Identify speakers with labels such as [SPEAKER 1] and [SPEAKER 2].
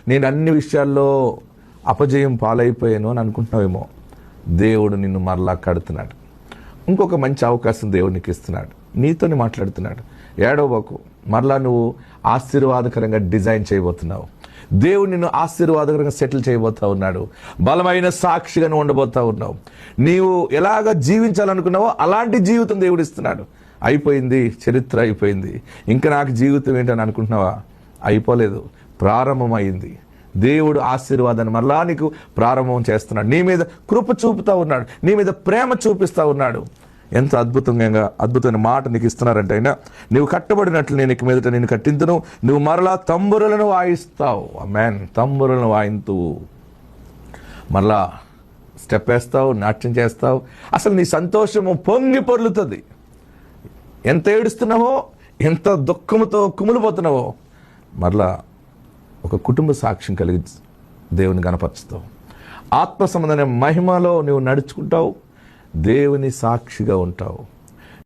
[SPEAKER 1] నేను అన్ని విషయాల్లో అపజయం పాలైపోయాను అని అనుకుంటున్నావేమో. దేవుడు నిన్ను మరలా కడుతున్నాడు. ఇంకొక మంచి అవకాశం దేవుడు నీకు ఇస్తున్నాడు, నీతోని మాట్లాడుతున్నాడు. ఏడవకు, మరలా నువ్వు ఆశీర్వాదకరంగా డిజైన్ చేయబోతున్నావు. దేవుడు నిన్ను ఆశీర్వాదకరంగా సెటిల్ చేయబోతా ఉన్నాడు. బలమైన సాక్షిగా నువ్వు ఉండబోతా ఉన్నావు. నీవు ఎలాగ జీవించాలనుకున్నావో అలాంటి జీవితం దేవుడు ఇస్తున్నాడు. అయిపోయింది, చరిత్ర అయిపోయింది, ఇంకా నాకు జీవితం ఏంటని అనుకుంటున్నావా? అయిపోలేదు, ప్రారంభమైంది. దేవుడు ఆశీర్వాదాన్ని మరలా నీకు ప్రారంభం చేస్తున్నాడు. నీ మీద కృప చూపుతా ఉన్నాడు, నీ మీద ప్రేమ చూపిస్తూ ఉన్నాడు. ఎంత అద్భుతమైన మాట నీకు ఇస్తున్నారంటే, అయినా నువ్వు కట్టబడినట్లు నేను ఇక మీదట నేను కట్టింతును, నువ్వు మరలా తంబురులను వాయిస్తావు. ఆమేన్. తంబురులను వాయింతూ మరలా స్టెప్ వేస్తావు, నాట్యం చేస్తావు. అసలు నీ సంతోషము పొంగి పొర్లుతుంది. ఎంత ఏడుస్తున్నావో, ఎంత దుఃఖముతో కుమిలిపోతున్నావో, మరలా ఒక కుటుంబ సాక్ష్యం కలిగి దేవుని గణపరుస్తావు. ఆత్మ సంబంధమైన మహిమలో నువ్వు నడుచుకుంటావు, దేవుని సాక్షిగా ఉంటావు.